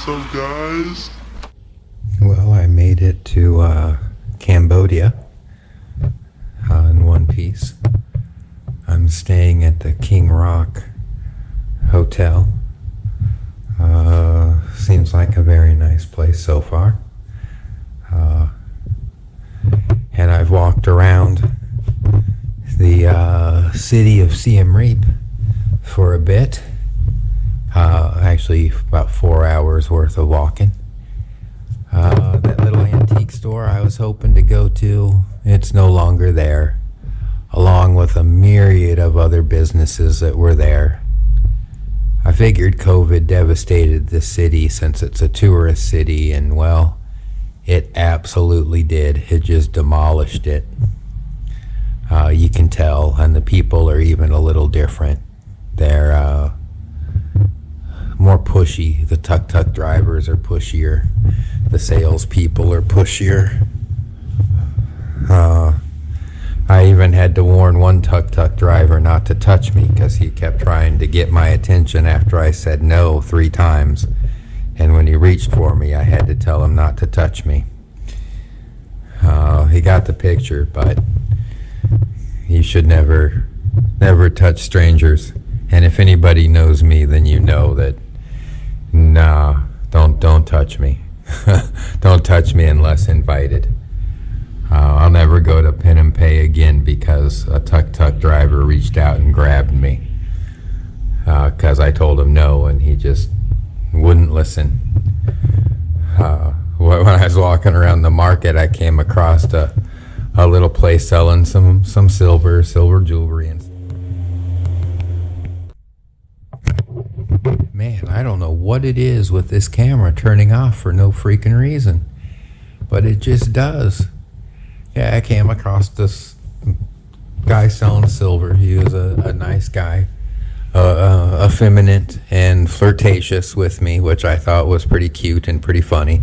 What's up, guys? Well, I made it to Cambodia in one piece. I'm staying at the King Rock Hotel. Seems like a very nice place so far. And I've walked around the city of Siem Reap for a bit. Actually, about 4 hours worth of walking. That little antique store I was hoping to go to, it's no longer there, along with a myriad of other businesses that were there. I figured COVID devastated this city since it's a tourist city, and well, it absolutely did. It just demolished it. You can tell, and the people are even a little different. They're more pushy. The tuk-tuk drivers are pushier. The salespeople are pushier. I even had to warn one tuk-tuk driver not to touch me because he kept trying to get my attention after I said no 3 times. And when he reached for me, I had to tell him not to touch me. He got the picture, but you should never touch strangers. And if anybody knows me, then you know that, nah, don't touch me. Don't touch me unless invited. I'll never go to Pin and Pay again because a tuk-tuk driver reached out and grabbed me because I told him no, and he just wouldn't listen. When I was walking around the market, I came across a little place selling some silver jewelry and. Man, I don't know what it is with this camera turning off for no freaking reason, but it just does. Yeah, I came across this guy selling silver. He was a nice guy, effeminate and flirtatious with me, which I thought was pretty cute and pretty funny.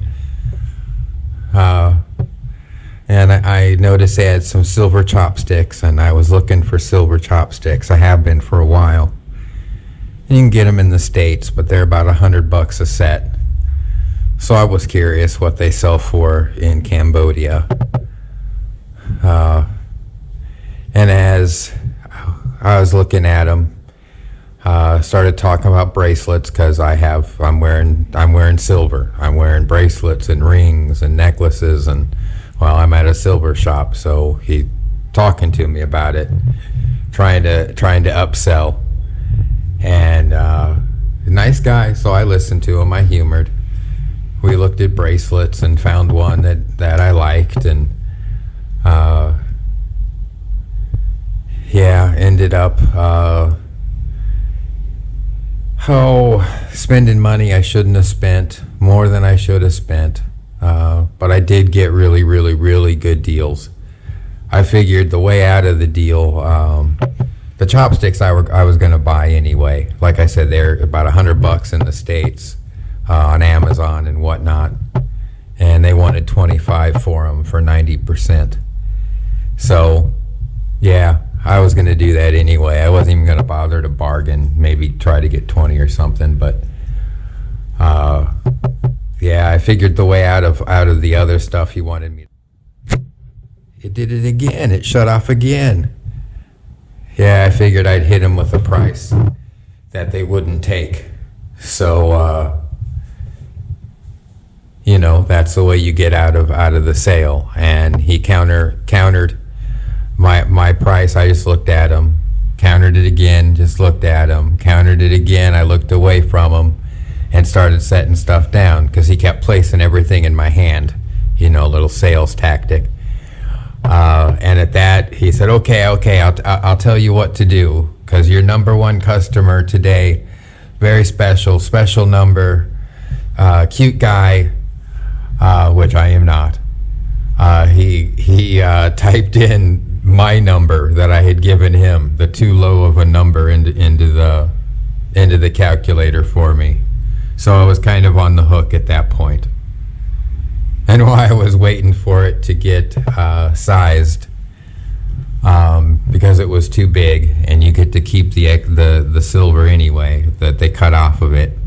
And I noticed they had some silver chopsticks, and I was looking for silver chopsticks. I have been for a while. You can get them in the States, but they're about $100 a set. So I was curious what they sell for in Cambodia. And as I was looking at them, started talking about bracelets because I'm wearing silver. I'm wearing bracelets and rings and necklaces, and well, I'm at a silver shop, so he talking to me about it, trying to upsell. And nice guy, so I listened to him. I humored. We looked at bracelets and found one that I liked, and ended up spending money I shouldn't have spent, more than I should have spent, but I did get really, really, really good deals. I figured the way out of the deal, the chopsticks I was going to buy anyway. Like I said, they're about $100 in the States on Amazon and whatnot, and they wanted $25 for them for 90%. So, yeah, I was going to do that anyway. I wasn't even going to bother to bargain, maybe try to get 20 or something. But yeah, I figured the way out of the other stuff he wanted me. It did it again. It shut off again. Yeah, I figured I'd hit him with a price that they wouldn't take. So, that's the way you get out of the sale. And he countered my price. I just looked at him, countered it again, just looked at him, countered it again. I looked away from him and started setting stuff down because he kept placing everything in my hand, a little sales tactic. And at that, he said, okay, I'll tell you what to do, because you're #1 customer today, very special number, cute guy, which I am not. He typed in my number that I had given him, the too low of a number, into the calculator for me. So I was kind of on the hook at that point. And while I was waiting for it to get sized, because it was too big, and you get to keep the silver anyway that they cut off of it,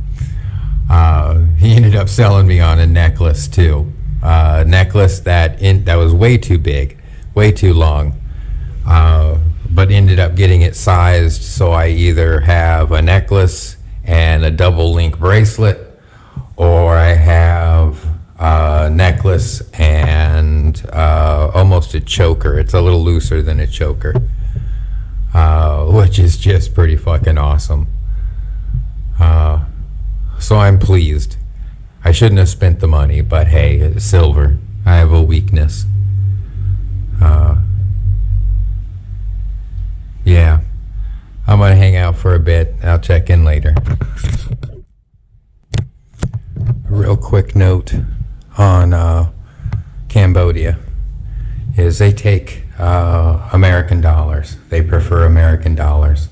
He ended up selling me on a necklace too. A necklace that was way too big, way too long, but ended up getting it sized so I either have a necklace and a double link bracelet, or I have a necklace and almost a choker. It's a little looser than a choker, which is just pretty fucking awesome. So I'm pleased. I shouldn't have spent the money, but hey, it's silver. I have a weakness. Yeah, I'm gonna hang out for a bit. I'll check in later. A real quick note on Cambodia is they take American dollars. They prefer American dollars.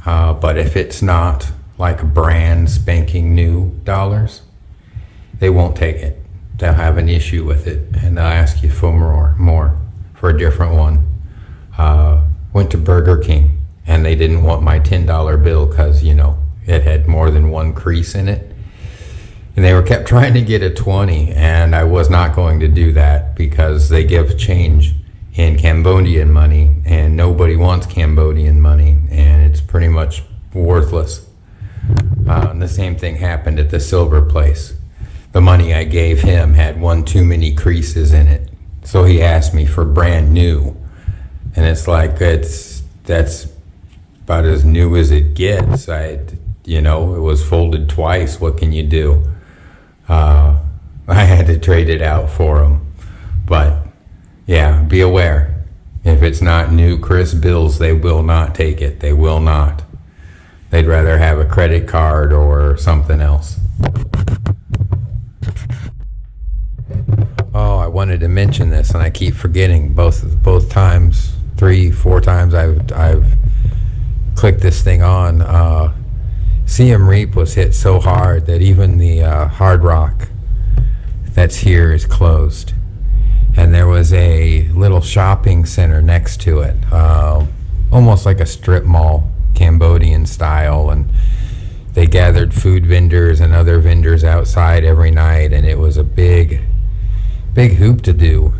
But if it's not like brand spanking new dollars, they won't take it. They'll have an issue with it, and they'll ask you for more for a different one. Went to Burger King, and they didn't want my $10 bill because, you know, it had more than one crease in it. And they kept trying to get a 20, and I was not going to do that because they give change in Cambodian money, and nobody wants Cambodian money, and it's pretty much worthless. And the same thing happened at the silver place. The money I gave him had one too many creases in it, so he asked me for brand new, and it's like that's about as new as it gets. You know, it was folded twice. What can you do? I had to trade it out for him, but yeah, be aware. If it's not new crisp bills, they will not take it. They will not. They'd rather have a credit card or something else. Oh, I wanted to mention this, and I keep forgetting. Both times, 3-4 times I've clicked this thing on. Siem Reap was hit so hard that even the Hard Rock that's here is closed. And there was a little shopping center next to it, almost like a strip mall, Cambodian style, and they gathered food vendors and other vendors outside every night, and it was a big hoop to do.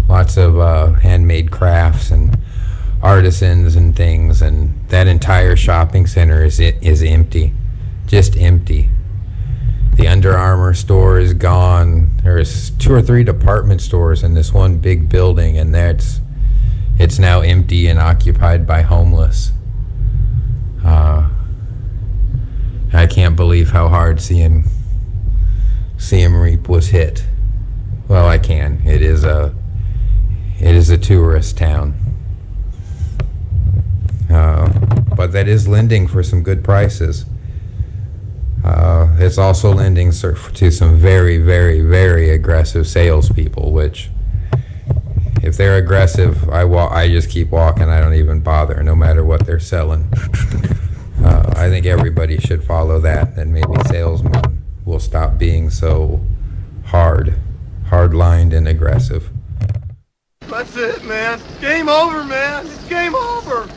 Lots of handmade crafts and artisans and things, and that entire shopping center is empty, just empty. The Under Armour store is gone. There's 2 or 3 department stores in this one big building, and it's now empty and occupied by homeless. I can't believe how hard Siem Reap was hit. Well, I can. It is a tourist town, but that is lending for some good prices. It's also lending to some very, very, very aggressive salespeople, which, if they're aggressive, I just keep walking. I don't even bother, no matter what they're selling. I think everybody should follow that, and maybe salesmen will stop being so hard-lined and aggressive. That's it, man. Game over, man. It's game over.